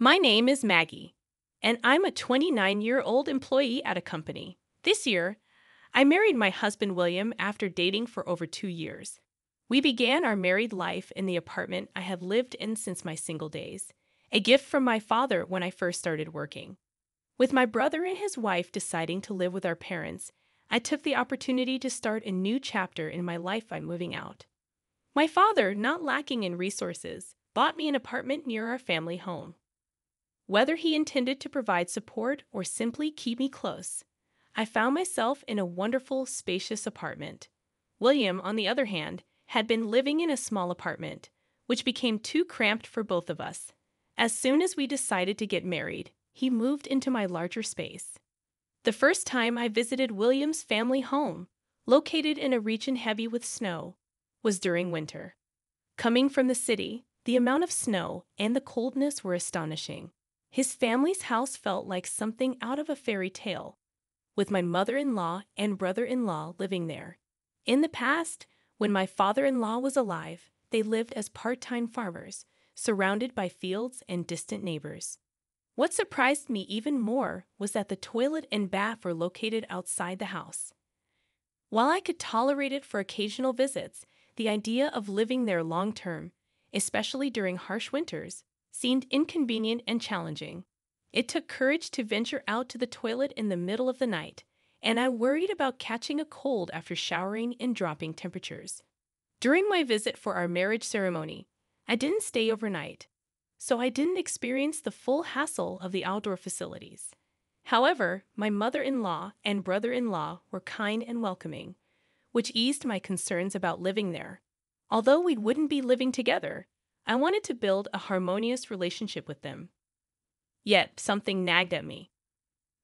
My name is Maggie, and I'm a 29-year-old employee at a company. This year, I married my husband William after dating for over 2 years. We began our married life in the apartment I have lived in since my single days, a gift from my father when I first started working. With my brother and his wife deciding to live with our parents, I took the opportunity to start a new chapter in my life by moving out. My father, not lacking in resources, bought me an apartment near our family home. Whether he intended to provide support or simply keep me close, I found myself in a wonderful, spacious apartment. William, on the other hand, had been living in a small apartment, which became too cramped for both of us. As soon as we decided to get married, he moved into my larger space. The first time I visited William's family home, located in a region heavy with snow, was during winter. Coming from the city, the amount of snow and the coldness were astonishing. His family's house felt like something out of a fairy tale, with my mother-in-law and brother-in-law living there. In the past, when my father-in-law was alive, they lived as part-time farmers, surrounded by fields and distant neighbors. What surprised me even more was that the toilet and bath were located outside the house. While I could tolerate it for occasional visits, the idea of living there long-term, especially during harsh winters, seemed inconvenient and challenging. It took courage to venture out to the toilet in the middle of the night, and I worried about catching a cold after showering and dropping temperatures. During my visit for our marriage ceremony, I didn't stay overnight, so I didn't experience the full hassle of the outdoor facilities. However, my mother-in-law and brother-in-law were kind and welcoming, which eased my concerns about living there. Although we wouldn't be living together, I wanted to build a harmonious relationship with them. Yet, something nagged at me.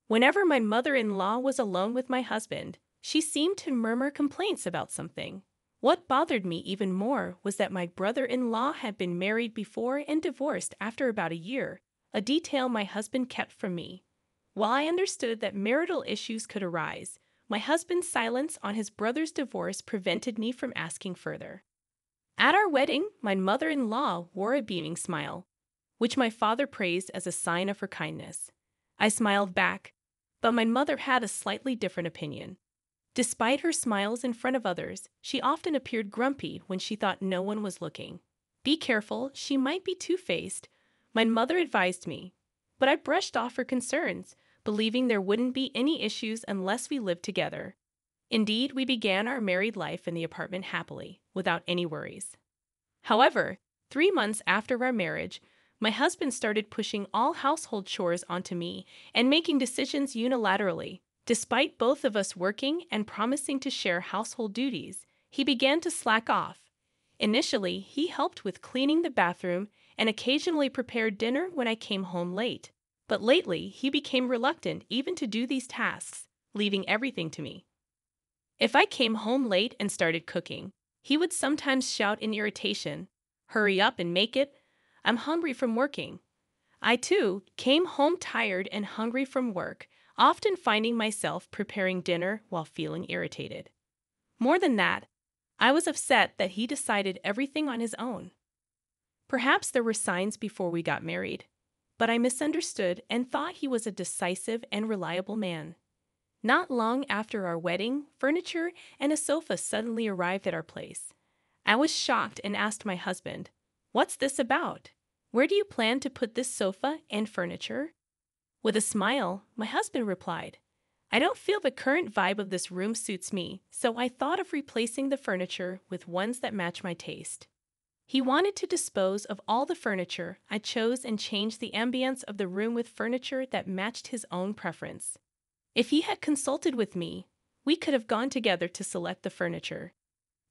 Whenever my mother-in-law was alone with my husband, she seemed to murmur complaints about something. What bothered me even more was that my brother-in-law had been married before and divorced after about a year, a detail my husband kept from me. While I understood that marital issues could arise, my husband's silence on his brother's divorce prevented me from asking further. At our wedding, my mother-in-law wore a beaming smile, which my father praised as a sign of her kindness. I smiled back, but my mother had a slightly different opinion. Despite her smiles in front of others, she often appeared grumpy when she thought no one was looking. Be careful, she might be two-faced, my mother advised me, but I brushed off her concerns, believing there wouldn't be any issues unless we lived together. Indeed, we began our married life in the apartment happily, without any worries. However, 3 months after our marriage, my husband started pushing all household chores onto me and making decisions unilaterally. Despite both of us working and promising to share household duties, he began to slack off. Initially, he helped with cleaning the bathroom and occasionally prepared dinner when I came home late. But lately, he became reluctant even to do these tasks, leaving everything to me. If I came home late and started cooking, he would sometimes shout in irritation, "Hurry up and make it. I'm hungry from working." I, too, came home tired and hungry from work, often finding myself preparing dinner while feeling irritated. More than that, I was upset that he decided everything on his own. Perhaps there were signs before we got married, but I misunderstood and thought he was a decisive and reliable man. Not long after our wedding, furniture and a sofa suddenly arrived at our place. I was shocked and asked my husband, "What's this about? Where do you plan to put this sofa and furniture?" With a smile, my husband replied, "I don't feel the current vibe of this room suits me, so I thought of replacing the furniture with ones that match my taste." He wanted to dispose of all the furniture I chose and change the ambience of the room with furniture that matched his own preference. If he had consulted with me, we could have gone together to select the furniture.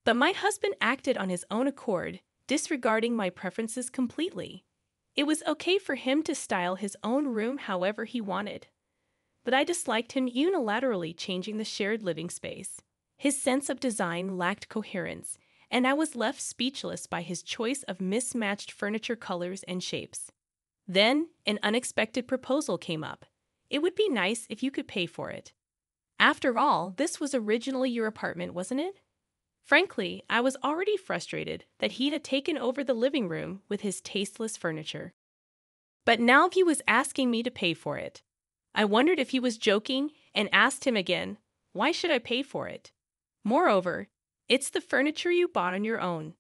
But my husband acted on his own accord, disregarding my preferences completely. It was okay for him to style his own room however he wanted. But I disliked him unilaterally changing the shared living space. His sense of design lacked coherence, and I was left speechless by his choice of mismatched furniture colors and shapes. Then, an unexpected proposal came up. "It would be nice if you could pay for it." After all, this was originally your apartment, wasn't it? Frankly, I was already frustrated that he had taken over the living room with his tasteless furniture. But now he was asking me to pay for it. I wondered if he was joking and asked him again, why should I pay for it? Moreover, it's the furniture you bought on your own.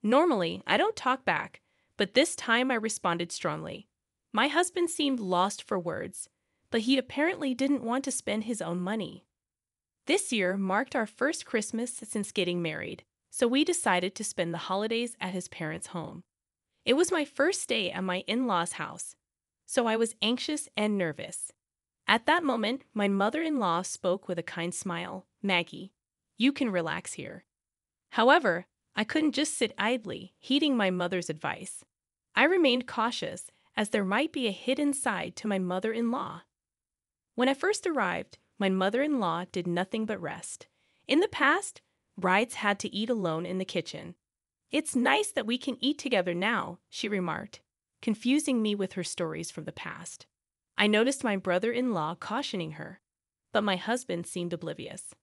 Normally, I don't talk back, but this time I responded strongly. My husband seemed lost for words, but he apparently didn't want to spend his own money. This year marked our first Christmas since getting married, so we decided to spend the holidays at his parents' home. It was my first day at my in-laws' house, so I was anxious and nervous. At that moment, my mother-in-law spoke with a kind smile. Maggie, you can relax here. However, I couldn't just sit idly, heeding my mother's advice. I remained cautious, as there might be a hidden side to my mother-in-law. When I first arrived, my mother-in-law did nothing but rest. In the past, brides had to eat alone in the kitchen. It's nice that we can eat together now, she remarked, confusing me with her stories from the past. I noticed my brother-in-law cautioning her, but my husband seemed oblivious.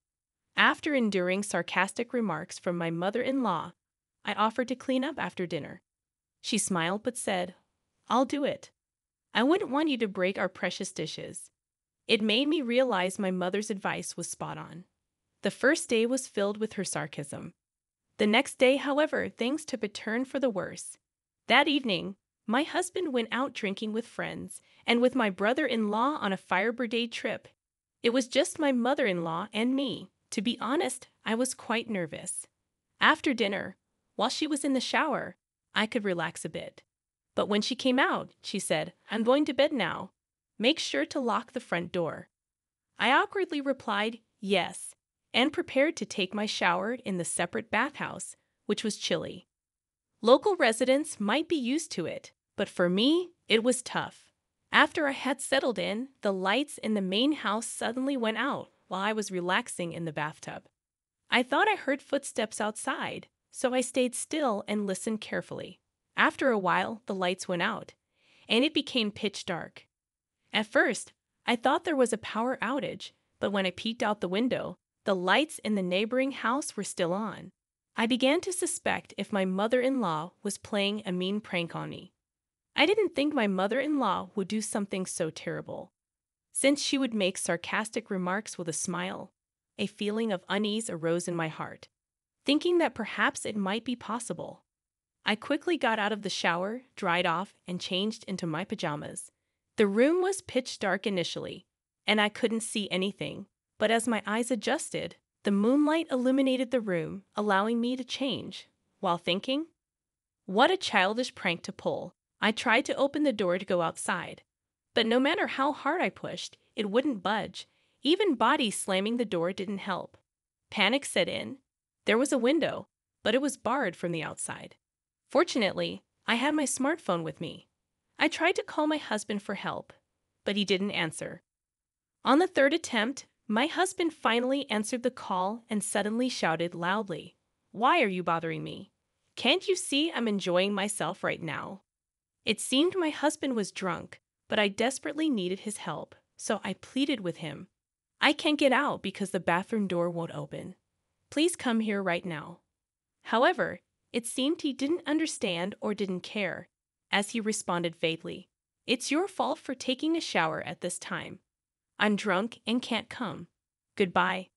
After enduring sarcastic remarks from my mother-in-law, I offered to clean up after dinner. She smiled but said, I'll do it. I wouldn't want you to break our precious dishes. It made me realize my mother's advice was spot on. The first day was filled with her sarcasm. The next day, however, things took a turn for the worse. That evening, my husband went out drinking with friends and with my brother-in-law on a fire brigade trip. It was just my mother-in-law and me. To be honest, I was quite nervous. After dinner, while she was in the shower, I could relax a bit. But when she came out, she said, I'm going to bed now. Make sure to lock the front door. I awkwardly replied, yes, and prepared to take my shower in the separate bathhouse, which was chilly. Local residents might be used to it, but for me, it was tough. After I had settled in, the lights in the main house suddenly went out while I was relaxing in the bathtub. I thought I heard footsteps outside, so I stayed still and listened carefully. After a while, the lights went out, and it became pitch dark. At first, I thought there was a power outage, but when I peeked out the window, the lights in the neighboring house were still on. I began to suspect if my mother-in-law was playing a mean prank on me. I didn't think my mother-in-law would do something so terrible. Since she would make sarcastic remarks with a smile, a feeling of unease arose in my heart, thinking that perhaps it might be possible. I quickly got out of the shower, dried off, and changed into my pajamas. The room was pitch dark initially, and I couldn't see anything, but as my eyes adjusted, the moonlight illuminated the room, allowing me to change. While thinking, what a childish prank to pull. I tried to open the door to go outside, but no matter how hard I pushed, it wouldn't budge. Even body slamming the door didn't help. Panic set in. There was a window, but it was barred from the outside. Fortunately, I had my smartphone with me. I tried to call my husband for help, but he didn't answer. On the third attempt, my husband finally answered the call and suddenly shouted loudly, "Why are you bothering me? Can't you see I'm enjoying myself right now?" It seemed my husband was drunk, but I desperately needed his help, so I pleaded with him. "I can't get out because the bathroom door won't open. Please come here right now." However, it seemed he didn't understand or didn't care, as he responded vaguely, "It's your fault for taking a shower at this time. I'm drunk and can't come. Goodbye."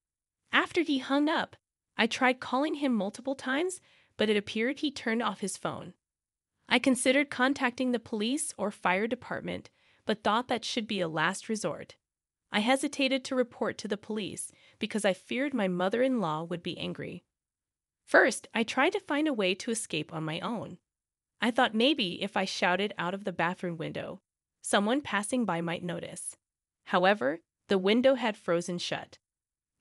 After he hung up, I tried calling him multiple times, but it appeared he turned off his phone. I considered contacting the police or fire department, but thought that should be a last resort. I hesitated to report to the police because I feared my mother-in-law would be angry. First, I tried to find a way to escape on my own. I thought maybe if I shouted out of the bathroom window, someone passing by might notice. However, the window had frozen shut.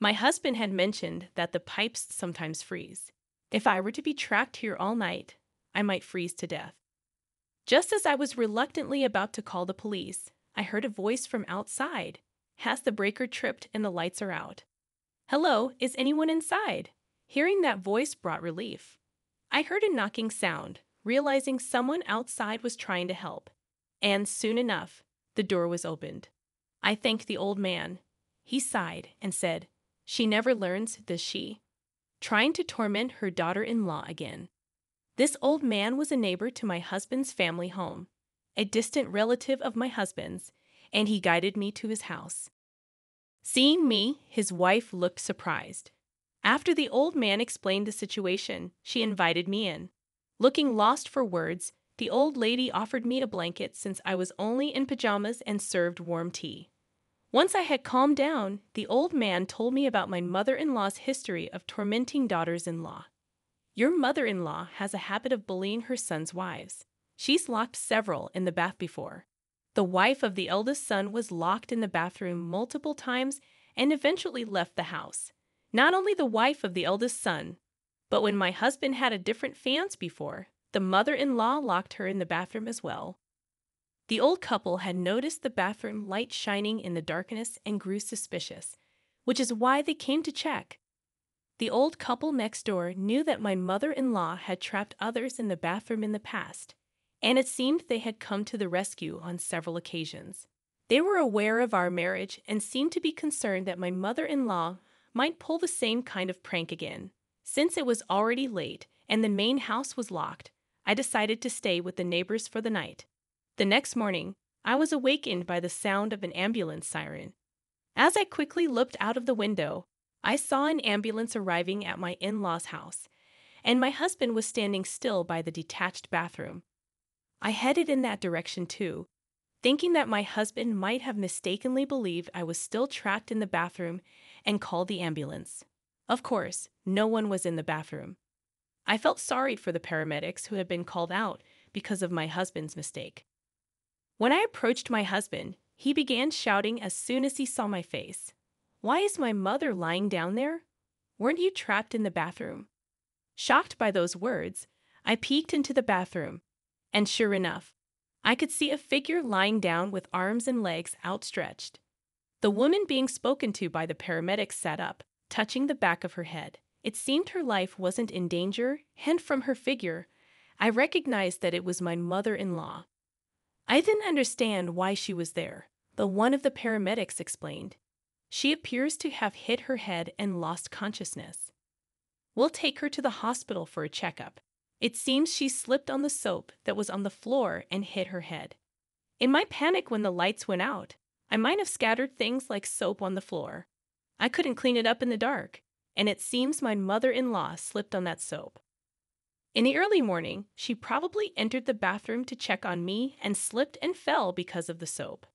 My husband had mentioned that the pipes sometimes freeze. If I were to be trapped here all night, I might freeze to death. Just as I was reluctantly about to call the police, I heard a voice from outside. "Has the breaker tripped and the lights are out?" "Hello, is anyone inside?" Hearing that voice brought relief. I heard a knocking sound, realizing someone outside was trying to help. And soon enough, the door was opened. I thanked the old man. He sighed and said, "She never learns, does she?" Trying to torment her daughter-in-law again. This old man was a neighbor to my husband's family home. a distant relative of my husband's, and he guided me to his house. Seeing me, his wife looked surprised. After the old man explained the situation, she invited me in. Looking lost for words, the old lady offered me a blanket since I was only in pajamas and served warm tea. Once I had calmed down, the old man told me about my mother-in-law's history of tormenting daughters-in-law. Your mother-in-law has a habit of bullying her son's wives. She's locked several in the bath before. The wife of the eldest son was locked in the bathroom multiple times and eventually left the house. Not only the wife of the eldest son, but when my husband had a different fiancé before, the mother-in-law locked her in the bathroom as well. The old couple had noticed the bathroom light shining in the darkness and grew suspicious, which is why they came to check. The old couple next door knew that my mother-in-law had trapped others in the bathroom in the past, and it seemed they had come to the rescue on several occasions. They were aware of our marriage and seemed to be concerned that my mother-in-law might pull the same kind of prank again. Since it was already late and the main house was locked, I decided to stay with the neighbors for the night. The next morning, I was awakened by the sound of an ambulance siren. As I quickly looked out of the window, I saw an ambulance arriving at my in-laws' house, and my husband was standing still by the detached bathroom. I headed in that direction too, thinking that my husband might have mistakenly believed I was still trapped in the bathroom and called the ambulance. Of course, no one was in the bathroom. I felt sorry for the paramedics who had been called out because of my husband's mistake. When I approached my husband, he began shouting as soon as he saw my face. "Why is my mother lying down there? Weren't you trapped in the bathroom?" Shocked by those words, I peeked into the bathroom, and sure enough, I could see a figure lying down with arms and legs outstretched. The woman being spoken to by the paramedics sat up, touching the back of her head. It seemed her life wasn't in danger, and from her figure, I recognized that it was my mother-in-law. I didn't understand why she was there, but one of the paramedics explained. She appears to have hit her head and lost consciousness. We'll take her to the hospital for a checkup. It seems she slipped on the soap that was on the floor and hit her head. In my panic when the lights went out, I might have scattered things like soap on the floor. I couldn't clean it up in the dark, and it seems my mother-in-law slipped on that soap. In the early morning, she probably entered the bathroom to check on me and slipped and fell because of the soap.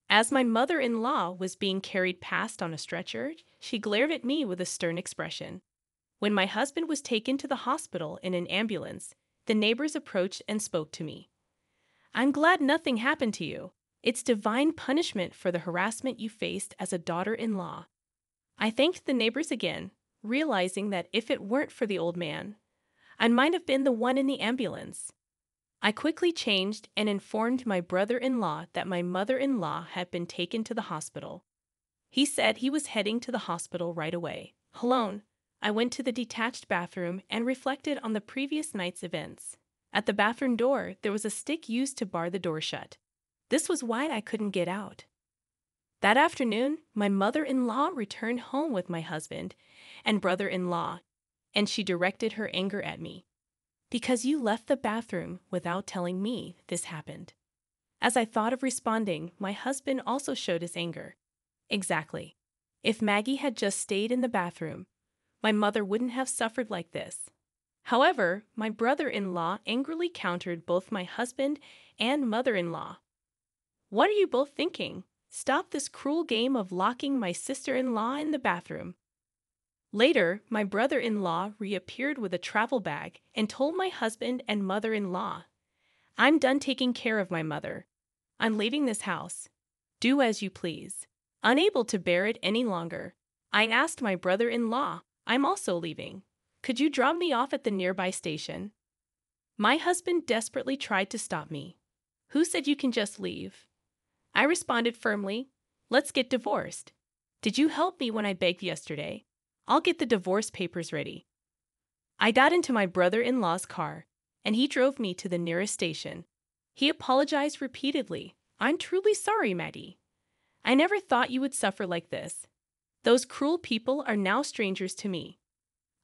As my mother-in-law was being carried past on a stretcher, she glared at me with a stern expression. When my husband was taken to the hospital in an ambulance, the neighbors approached and spoke to me. "I'm glad nothing happened to you. It's divine punishment for the harassment you faced as a daughter-in-law." I thanked the neighbors again, realizing that if it weren't for the old man, I might have been the one in the ambulance. I quickly changed and informed my brother-in-law that my mother-in-law had been taken to the hospital. He said he was heading to the hospital right away. Alone, I went to the detached bathroom and reflected on the previous night's events. At the bathroom door, there was a stick used to bar the door shut. This was why I couldn't get out. That afternoon, my mother-in-law returned home with my husband and brother-in-law, and she directed her anger at me. "Because you left the bathroom without telling me this happened." As I thought of responding, my husband also showed his anger. Exactly. If Maggie had just stayed in the bathroom, my mother wouldn't have suffered like this. However, my brother-in-law angrily countered both my husband and mother-in-law. "What are you both thinking? Stop this cruel game of locking my sister-in-law in the bathroom." Later, my brother-in-law reappeared with a travel bag and told my husband and mother-in-law, "I'm done taking care of my mother. I'm leaving this house. Do as you please." Unable to bear it any longer, I asked my brother-in-law, "I'm also leaving. Could you drop me off at the nearby station?" My husband desperately tried to stop me. "Who said you can just leave?" I responded firmly, "Let's get divorced. Did you help me when I begged yesterday? I'll get the divorce papers ready." I got into my brother-in-law's car, and he drove me to the nearest station. He apologized repeatedly. "I'm truly sorry, Maggie. I never thought you would suffer like this. Those cruel people are now strangers to me."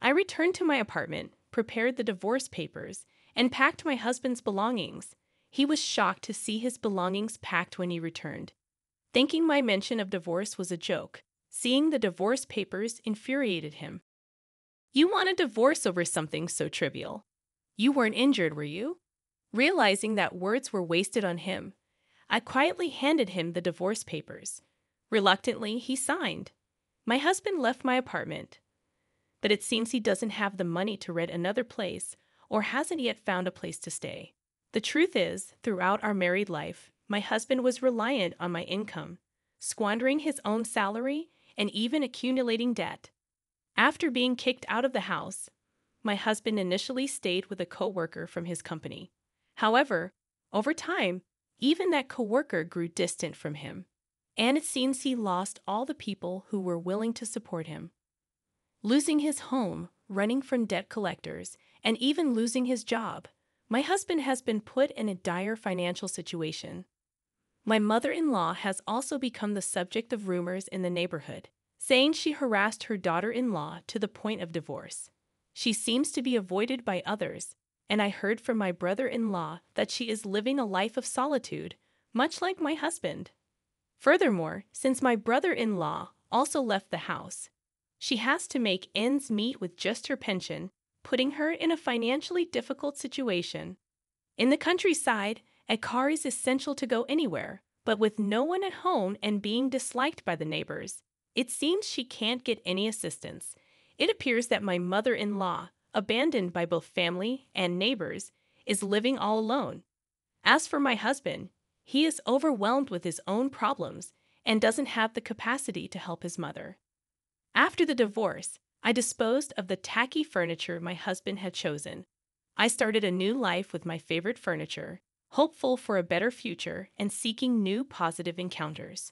I returned to my apartment, prepared the divorce papers, and packed my husband's belongings. He was shocked to see his belongings packed when he returned, thinking my mention of divorce was a joke. Seeing the divorce papers infuriated him. "You want a divorce over something so trivial? You weren't injured, were you?" Realizing that words were wasted on him, I quietly handed him the divorce papers. Reluctantly, he signed. My husband left my apartment, but it seems he doesn't have the money to rent another place or hasn't yet found a place to stay. The truth is, throughout our married life, my husband was reliant on my income, squandering his own salary and even accumulating debt. After being kicked out of the house, my husband initially stayed with a coworker from his company. However, over time, even that coworker grew distant from him, and it seems he lost all the people who were willing to support him. Losing his home, running from debt collectors, and even losing his job, my husband has been put in a dire financial situation. My mother-in-law has also become the subject of rumors in the neighborhood, saying she harassed her daughter-in-law to the point of divorce. She seems to be avoided by others, and I heard from my brother-in-law that she is living a life of solitude, much like my husband. Furthermore, since my brother-in-law also left the house, she has to make ends meet with just her pension, putting her in a financially difficult situation. In the countryside, a car is essential to go anywhere, but with no one at home and being disliked by the neighbors, it seems she can't get any assistance. It appears that my mother-in-law, abandoned by both family and neighbors, is living all alone. As for my husband, he is overwhelmed with his own problems and doesn't have the capacity to help his mother. After the divorce, I disposed of the tacky furniture my husband had chosen. I started a new life with my favorite furniture, hopeful for a better future and seeking new positive encounters.